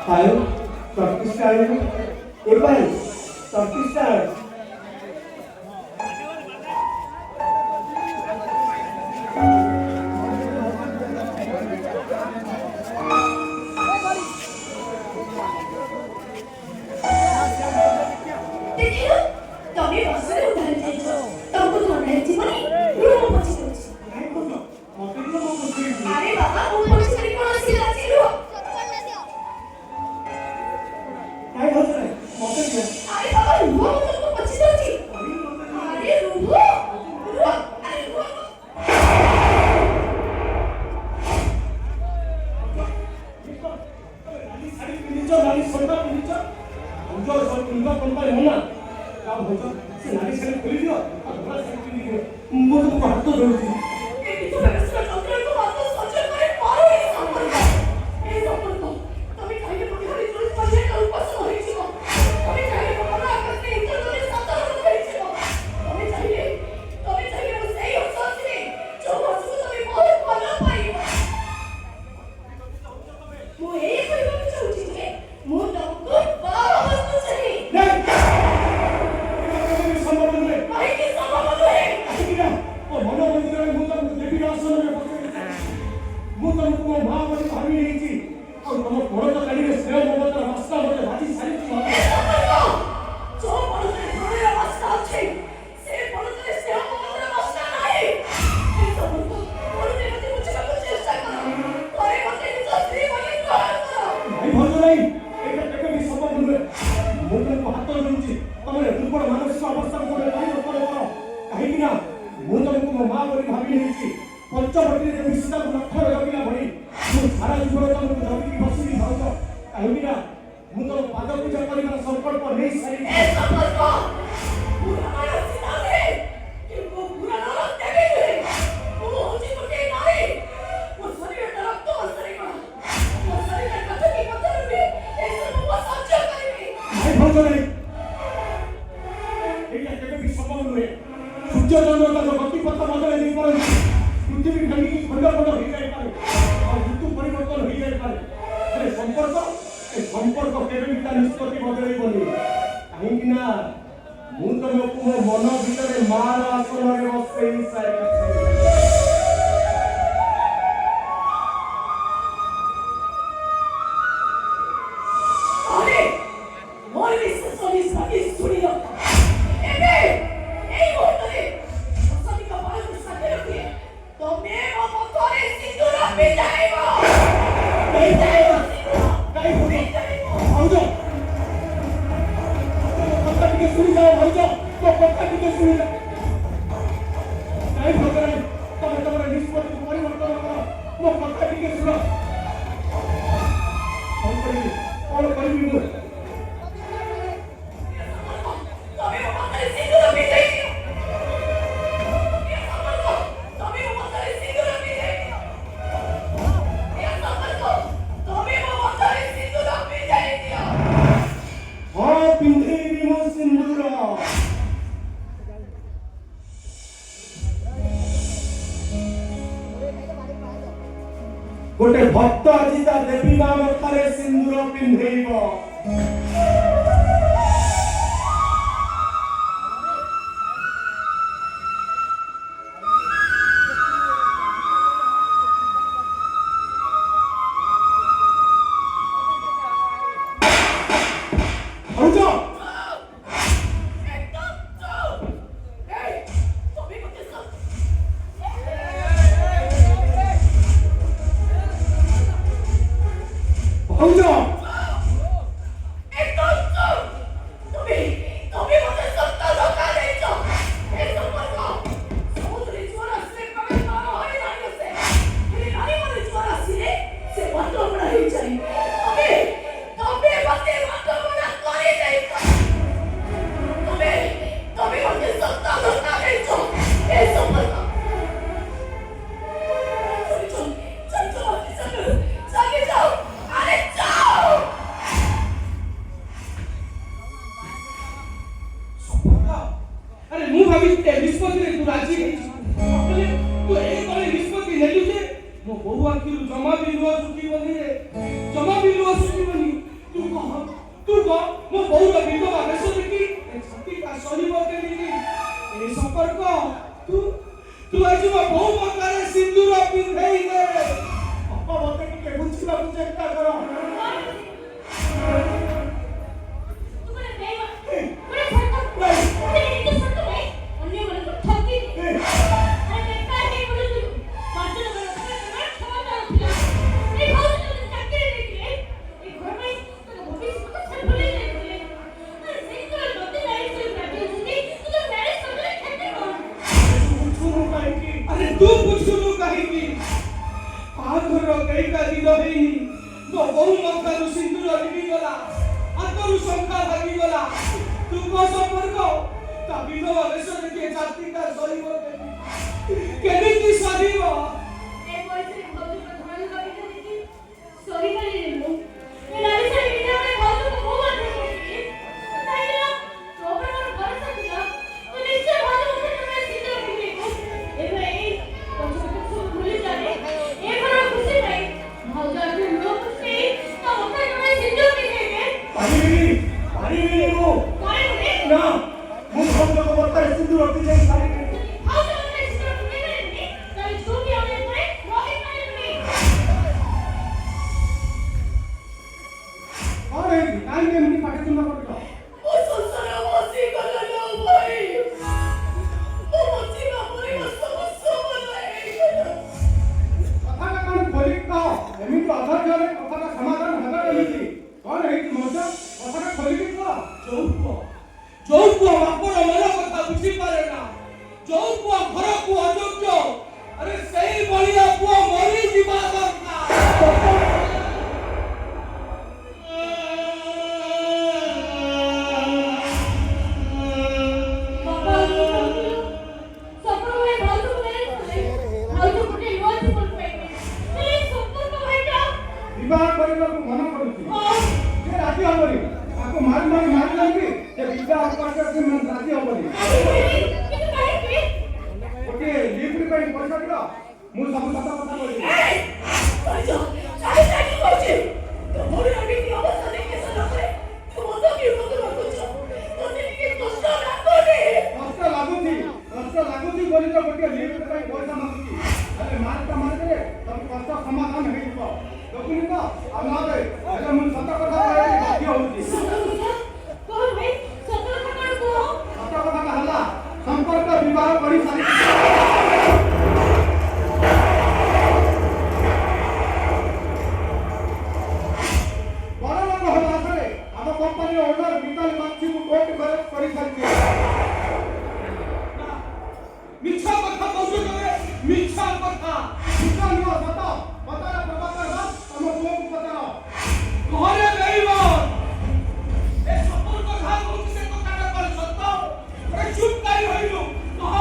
Ayo, Turkish style. Ipan, Turkish style. ଦେଖିଲ ତମେ ବସରେ ଉଧାର ଯାଇଛ ତମକୁ ଥଣ୍ଡା ହେଇଛି ବୋଲି ରୁହ ପଛେ ଦଉଛି ଆରେ ବାବା ମୁଁ ପଛରେ କଣ ଆସିଲା ଅଛି ରୁହ ଆରେ ବାବା ରୁହ ମୁଁ ତମକୁ ପଛେ ଦଉଛି ଆରେ ରୁହ ଆରେ ରୁହ ଏଠି ତ ବ୍ୟବସ୍ଥା ଚନ୍ଦ୍ରକୁ ମାତ୍ର ସଚେତ କରି ମାର ଏହି ସମ୍ପର୍କ ତମେ କାହିଁକି ପକେଇ ଚୋରି ପଛେ ଉପାସ ହୋଇଯିବ ତମେ କାହିଁକି ପକର ଆକାଶରେ ଇନ୍ଦ୍ରଧନୁ ସାତରଣ କରିଯିବ ତମେ ଚାହିଁଲେ ମୁଁ ସେଇ ହସ ଆସିବି ଯୋଉ ହସକୁ ତମେ ବହୁତ ଭଲ ପାଇବ ମୁଁ ଏଇ କହିବାକୁ ଚାହୁଁଛି ଯେ ମୁଁ ତମକୁ ବାହା ହେବାକୁ ଚାହେଁ କାହିଁକି ସମ୍ଭବ ନୁହେଁ ମୁଁ ତମକୁ ମୋ ମା ବୋଲି ଭାବି ନେଇଛି ଆଉ ତମ ବଡ ତ କାଲିରେ ସ୍ନେହ ମମତାର ରାସ୍ତା ମୋତେ ଭାଜି ସାରିଛି ଯୋଉ ପଣତରେ ପ୍ରଳୟ ରାସ୍ତା ଅଛି ସେ ପଣତରେ ସ୍ନେହ ମମତାର ରାସ୍ତା ନାହିଁ ଏହି ସମ୍ପର୍କ ପଣରେ ମୋତେ ବୁଝିବାକୁ ଚେଷ୍ଟା କର ଥରେ ମୋତେ ନିଜ ସ୍ତ୍ରୀ ବୋଲି ଗ୍ରହଣ କର ଭାଇ ଭଜ ନାହିଁ ଏଇଟା କେବେ ବି ସମ୍ଭବ ନୁହେଁ ମୁଁ ତମକୁ ହାତ ଦେଉଛି ତମର ଦୁର୍ବଳ ମାନସିକ ଅବସ୍ଥାକୁ ତମେ ପରିବର୍ତ୍ତନ କର କାହିଁକି ନା ମୁଁ ତମକୁ ମୋ ମା ବୋଲି ଭାବି ନେଇଛି ପଞ୍ଚବଟିରେ ମିଶିବାକୁ ଲକ୍ଷ୍ୟ ରଖିଲା ଭଳି ମୁଁ ସାରା ଜୀବନ ତମକୁ ଧରିକି ବସିବି ଭାଉଜ କାହିଁକି ନା ମୁଁ ତମ ପାଦ ପୂଜା କରିବାର ସଂକଳ୍ପ ନେଇ ସାରିଛି ଏ ସମ୍ପର୍କ ପୁରାଣର ସୀତା ନୁହେଁ କିନ୍ତୁ ପୁରାଣର ଦେବୀ ନୁହେଁ ମୁଁ ହଉଛି ଗୋଟିଏ ନାରୀ ମୋ ଶରୀରଟା ରକ୍ତ ବର୍ଷରେ କଣ ମୋ ଶରୀର କଥା କି କଥା ନୁହେଁ ଏସବୁ ମୁଁ ସହ୍ୟ କରିବି ଭାଇ ଭଜ ନାହିଁ ଏଇଟା କେବେ ବି ସମ୍ଭବ ନୁହେଁ ସୂର୍ଯ୍ୟ ଚନ୍ଦ୍ର ତାଙ୍କ ଗତିପଥ ବଦଳାଇ ଦେଇପାରନ୍ତି ପୃଥିବୀ ଭାଙ୍ଗିକି ଖଣ୍ଡ ଖଣ୍ଡ ହେଇଯାଇପାରେ ଆଉ ଋତୁ ପରିବର୍ତ୍ତନ ହେଇଯାଇପାରେ ହେଲେ ସମ୍ପର୍କ କେବେ ବି ତା ନିଷ୍ପତ୍ତି ବଦଳାଇବନି କାହିଁକି ନା ମୁଁ ତମକୁ ମୋ ମନ ଭିତରେ ମାର ଆସନରେ ବସେଇ ସାରିଛି ଆରେ ମୋର ବିଶ୍ୱାସ ନିଷ୍ପତ୍ତି ଶୁଣି ରଖ ଏବେ ଏଇ ମୁହୂର୍ତ୍ତରେ ଦଶମିକ ବାଳକୁ ସାଥେ ରଖି ତମେ ମୋ ମୁଖରେ ସିନ୍ଦୁର ଭିଜାଇବ ଭାଉଜ କଥା ଟିକେ ଶୁଣିଯାଅ ଭାଉଜ ମୋ କଥା ଟିକେ ଶୁଣିଯାଅ ନାଇଁ ଭାଉଜ ନାହିଁ ତମେ ତମର ନିଷ୍ପତ୍ତିକୁ ପରିବର୍ତ୍ତନ କର ମୋ କଥା ଟିକେ ଶୁଣ କଣ କରିବି ମୁଁ ତମେ ମୋ ମୁଖରେ ସିନ୍ଦୁର ଭିଜାଇଦିଅ ତମେ ମୋ ମୁଖରେ ସିନ୍ଦୁର ଭିଜାଇଦିଅ ତମେ ମୋ ମୁଖରେ ସିନ୍ଦୁର ଭିଜାଇଦିଅ ହଁ ପିନ୍ଧେଇବି ମୋ ସିନ୍ଦୁର ଗୋଟେ ଭକ୍ତ ଆଜି ତା ଦେବୀ ମା ମଥାରେ ସିନ୍ଦୁର ପିନ୍ଧେଇବ ଭାଉଜ একদম চুপ এই তুমি মতে সব ভাউজ একদম চুপ তুমি মতে সত্য ধোকা দিয়েছ এই সম্পর্ক সমুদ্রে জোয়ার আসলে কবে মারা হয়ে দাঁড়িয়েছে এই নারী মনে জোয়ার আসলে সে বন্ধমনা হয়ে যায় তবে মতে বন্ধমনা করে যাইছ তুমি মতে সত্য ধোকা দিয়েছ এই সম্পর্ক চল চল চল চল চল চল যাও আরে যাও ବହୁତ ବିଧବା ବେଶ ଦେଖି ଏ ଛାତିଟା ସହିବ କେମିତି ଏ ସମ୍ପର୍କ ତୁ ଆଜି ମୋ ବୋଉ ମକାରେ ସିନ୍ଦୁର ପିନ୍ଧେଇ ଦେ ବାପା ମତେ ଟିକେ ବୁଝିବାକୁ ଚେଷ୍ଟା କର। अरे तू बुझुनु काहींकी आधर कईका दिन हेई मो बहु मखानु सिंदूर लिबी गला आतरु संख्या भागी गला तू को संपर्क ता विधवा वेश देखि जातिका सहिब केमिति सहिब ए बयसे भौजी को धन लगे देखि सही वाली लेलो ए नारी से बिना में भौजी को बहुत देखि ताई ना तो पर मोर भरोसा दिया तो निश्चय भौजी को तुम्हें सिंदूर मिले को ए भाई भौजी को सब भूल जाने ए बड़ा खुशी नहीं भौजी के लोग से तो मत तुम्हें सिंदूर मिलेगे पानी वो पानी ना मुझ हम लोग मत सिंदूर रखते जाए सारी भौजी को सिंदूर मिलेगे ताई जो भी आने पड़े रोहित नहीं और है टाइम में मुझे पाटे सुनना पड़ता ओ संसार वासी गला ना भाई ओ मची ना परी समस्या बनाए कथा का कौन खोली का एमी तो आधार जाने कथा का समाधान हगा नहीं कौन है कि मौजा कथा का खोली का चौपुआ बापर मन कथा बुझी पारे ना चौपुआ घर को अयोग्य अरे सही बलिया पुआ मरी जीवा दरकार बाबा सफर में भालू मेरे भालू कोटे लोच पर पेटे मेरे सफर को भाईटा विवाह करने को मना करूची हां ये राजी होबरी आपको मार लेंगे ये विवाह करके से मन राजी होबरी कितने काहे के ओके लिफ्ट पे पैसा दियो मु सब कथा बोली अच्छा चाहे पहुंचे तो मोरे आगे की अवस्था देख के सना करे तो मत की मत रखो तो के कष्ट ना करे कष्ट लागुची बोली तो गोटे लिफ्ट पे पैसा मागुची अरे मार दे तब कष्ट समाधान हे जिवो देखुनी तो आ ना दे अरे मु सत कथा कहले बाध्य होउची कौन भाई सफर का कौन को सत कथा कहला संपर्क विवाह करी सारी बड़ा लोग होला आसरे आम कंपनी ओनर वितल माछी को कोर्ट करी सारी मिछा कथा कहू करे मिछा कथा वितल नो सत पतारा प्रभाकर बात हम लोग पतारा घरे रहइबो ए सफर कथा कहू से कथा पर सत्त अरे चुप काई होइलु कह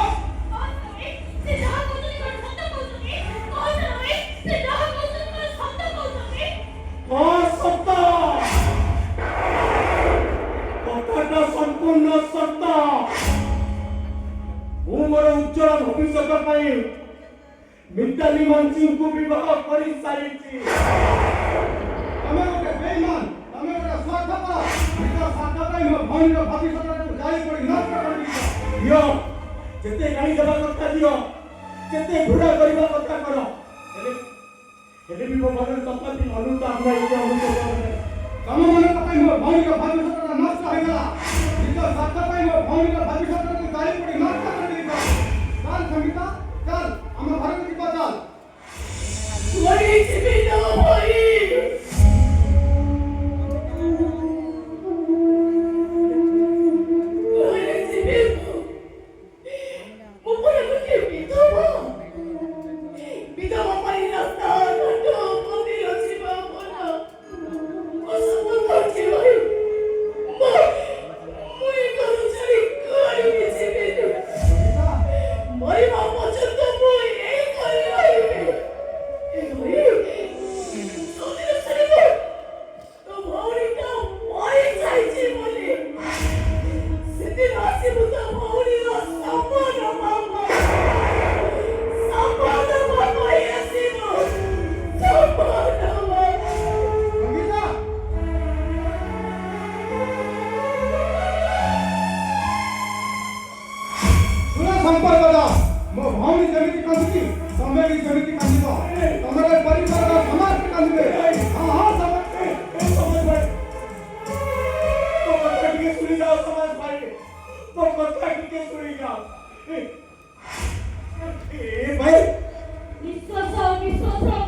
से जहां कोचनी कर सत्य कोचनी कौन है से जहां कोचनी कर सत्य कोचनी कौन सत्ता कथाटा संपूर्ण सत्ता ମୁଁ ମୋର ଉଜ୍ଜଳ ଭବିଷ୍ୟତ ପାଇଁ ମିତାଲି ମାଂସିଙ୍କୁ ବିବାହ କରି ସାରିଛି ତମେ ଗୋଟେ ବେଇମାନ ତମେ ଗୋଟେ ସ୍ୱାର୍ଥପର ନିଜ ସ୍ୱାର୍ଥ ପାଇଁ ମୋ ଭଉଣୀର ଭବିଷ୍ୟତକୁ ଜାଳି ପଡ଼ି ନଷ୍ଟ କରିଦେଇଛ ଦିଅ ଯେତେ ଗାଳି ଦେବା କଥା ଦିଅ ଯେତେ ଘୃଣା କରିବା କଥା କର ହେଲେ ବି ମୋ ମନରେ ତଥାପି ଅନୁତାପ ନାହିଁ ଯେ ଅନୁତାପ ତମ ମାନଙ୍କ ପାଇଁ ମୋ ଭଉଣୀର ଭବିଷ୍ୟତଟା ନଷ୍ଟ ହୋଇଗଲା ନିଜ ସ୍ୱାର୍ଥ ପାଇଁ ମୋ ଭଉଣୀର ଭବିଷ୍ୟତକୁ ଜାଳି ପଡ଼ି ନଷ୍ଟ କରିଦେଇଛ ଚାଲ ସଙ୍ଗୀତା ଚାଲ ଆମ ଘରକୁ ଯିବା ଚାଲ वही जीवित भाई वही जीवित मुझे कुछ विधवा पाई रास्ता घाटो मंदिर अछि बाबा असफल करछि भाई मुई करू छली करू ମୋ ଭଉଣୀ ଯେମିତି କାନ୍ଦୁଛି ତମେ ବି ସେମିତି କାନ୍ଦିବ ତମର ଏ ପରିବାର ସମସ୍ତେ କାନ୍ଦିବେ ହଁ ହଁ ସମସ୍ତେ ସମାଜ ଭାଇ ମୋ କଥା ଟିକେ ଶୁଣି ଯାଅ ସମାଜ ଭାଇ ମୋ କଥା ଟିକେ ଶୁଣି ଯାଅ ଏ ଭାଇ ବିଶ୍ୱାସ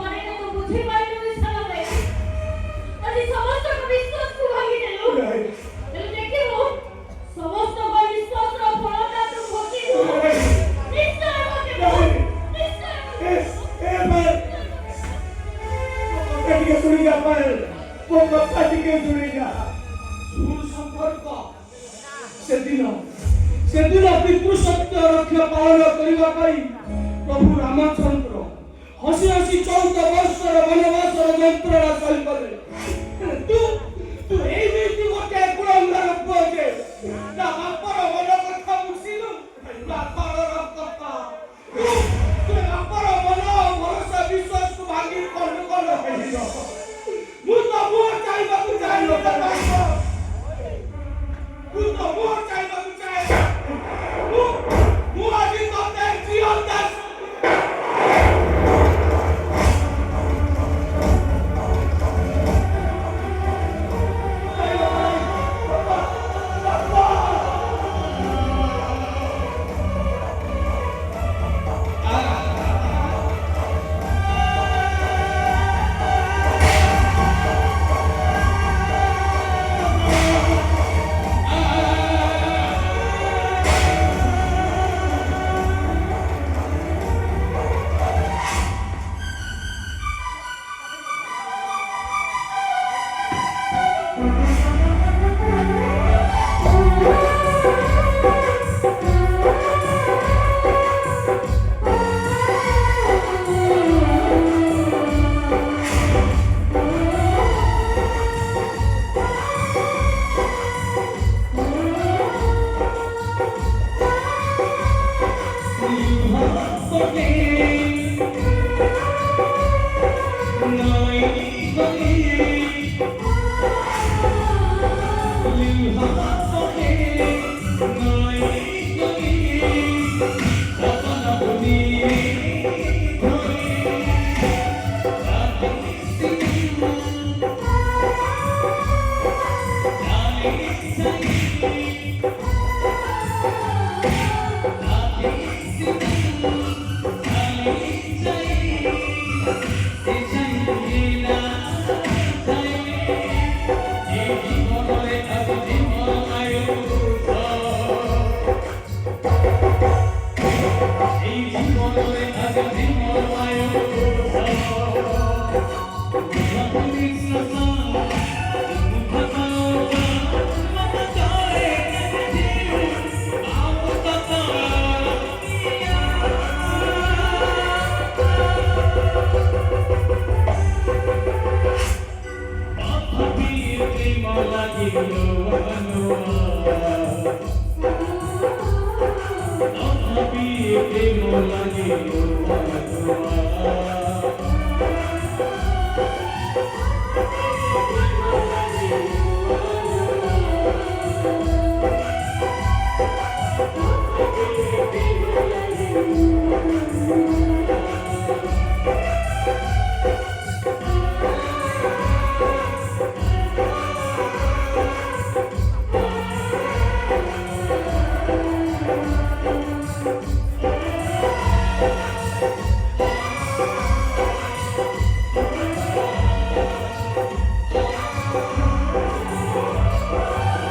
ମାନେ ତ ବୁଝିପାରିଲୁ ସାରା ଭାଇ ଆଜି ସମସ୍ତଙ୍କ ବିଶ୍ୱାସକୁ ଭାଙ୍ଗିଦେଲୁ ତେଣୁ ଦେଖିବୁ ସମସ୍ତଙ୍କ ବିଶ୍ୱାସର ଫଳଟା ତୁ ଭୋଗିବୁ ନିଶ୍ଚୟ ଭୋଗିବୁ ନିଶ୍ଚୟ ଟିକେ ଶୁଣି ଯା ପାଏଲ ମୋ କଥା ଟିକେ ଶୁଣି ଯା ଶୁଣ ସମ୍ପର୍କ ସେଦିନ ପିତୃ ସତ୍ୟ ରକ୍ଷା ପାଳନ କରିବା ପାଇଁ ପ୍ରଭୁ ରାମଚନ୍ଦ୍ର ହସି ହସି 14 ବର୍ଷର ବନବାସର ଯନ୍ତ୍ରଣା ସହିକଲେ ତୁ ଏମିତି ଗୋଟେ କୁଳଙ୍ଗର ପୁଅ ଯେ ତା ବାପର ମନ କଥା ବୁଝିଲୁ ତା ତଳର କଥା ତୁ ବାପର ମନ ଭରସା ବିଶ୍ୱାସକୁ ଭାଙ୍ଗି କଣ୍ଡ ହେଇଯିବ ମୁଁ ତ ମୁହଁ ଚାହିଁବାକୁ ଚାହେଁ ମୁଁ ତ ମୁହଁ ଚାହିଁବାକୁ ଚାହେଁ ମୁଁ ଆଜି ତତେ ଜିଅନ୍ତା